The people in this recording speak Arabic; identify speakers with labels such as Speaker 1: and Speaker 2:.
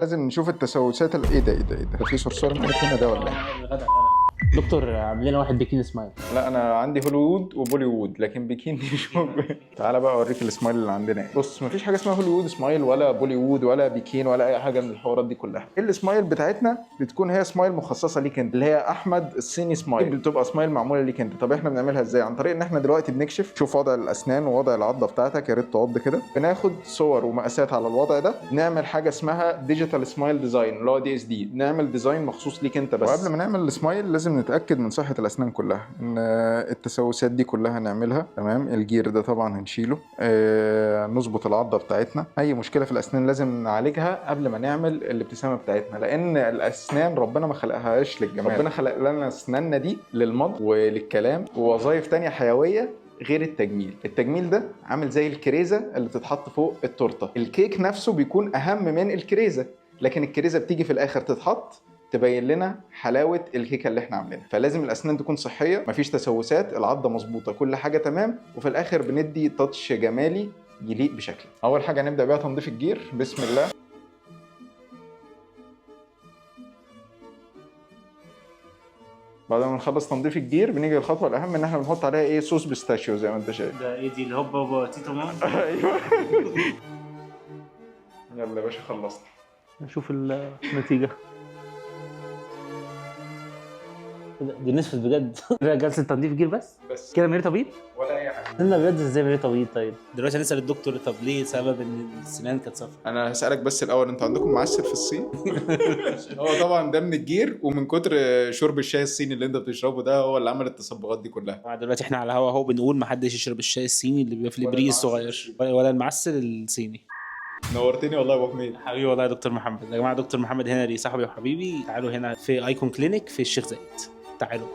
Speaker 1: لازم نشوف التسوسات ايه ده في صرصور مالك هنا ده ولا ايه؟
Speaker 2: غدا دكتور عامل لنا واحد بيكين سمايل.
Speaker 1: لا انا عندي هوليوود وبوليوود لكن بيكيني مش موجود. تعالى بقى اوريك السمايل اللي عندنا ايه. بص مفيش حاجه اسمها هوليوود سمايل ولا بوليوود ولا بيكين ولا اي حاجه من الحوارات دي كلها. السمايل بتاعتنا بتكون هي سمايل مخصصه ليك انت، اللي هي احمد الصيني سمايل، بتبقى سمايل معموله ليك انت. طب احنا بنعملها ازاي؟ عن طريق ان احنا دلوقتي بنكشف، شوف وضع الاسنان ووضع العضه بتاعتك، يا ريت تعض كده. بناخد صور ومقاسات على الوضع ده، نعمل حاجه اسمها ديجيتال سمايل ديزاين اللي هو DSD، نعمل ديزاين مخصوص ليك انت بس. وقبل ما نعمل السمايل لازم نتاكد من صحه الاسنان كلها، ان التسوسات دي كلها نعملها تمام. الجير ده طبعا هنشيله، نظبط العضه بتاعتنا. اي مشكله في الاسنان لازم نعالجها قبل ما نعمل الابتسامه بتاعتنا، لان الاسنان ربنا ما خلقهاش للجمال، ربنا خلق لنا اسناننا دي للمضغ وللكلام ووظائف تانية حيويه غير التجميل. التجميل ده عامل زي الكريزه اللي بتتحط فوق التورته. الكيك نفسه بيكون اهم من الكريزه، لكن الكريزه بتيجي في الاخر تتحط تبين لنا حلاوه الكيكه اللي احنا عاملينها. فلازم الاسنان تكون صحيه، مفيش تسوسات، العضه مظبوطه، كل حاجه تمام، وفي الاخر بندي تاتش جمالي يليق بشكل. اول حاجه هنبدا بيها تنظيف الجير. بسم الله. بعد ما نخلص تنظيف الجير بنيجي للخطوه الاهم، ان احنا بنحط عليها ايه؟ صوص بيستاشيو زي ما انت شايف.
Speaker 2: ده ايه دي اللي هوبا تيتو مان؟
Speaker 1: ايوه. يلا يا باشا خلصنا.
Speaker 2: نشوف النتيجة. دي نسفت بجد. جلسة تنظيف جير بس كده من غير تبييض
Speaker 1: ولا اي حاجه.
Speaker 2: قلنا بجد ازاي من غير تبييض؟ طيب دلوقتي هنسأل الدكتور طب ليه سبب ان السنان كانت صفرا؟
Speaker 1: انا هسألك بس الاول، انتوا عندكم معسل في الصين؟ هو طبعا ده من الجير ومن كتر شرب الشاي الصيني اللي انت بتشربه ده هو اللي عمل التصبغات دي كلها.
Speaker 2: دلوقتي احنا على هوا اهو بنقول محدش يشرب الشاي الصيني اللي بيبقى في الابريق الصغير ولا المعسل الصيني.
Speaker 1: نورتني والله يا ابو حميد.
Speaker 2: حبيبي والله يا دكتور محمد. يا جماعه دكتور محمد هنا، صاحبي وحبيبي. تعالوا هنا في ايكون كلينيك في الشيخ زايد. تعالوا.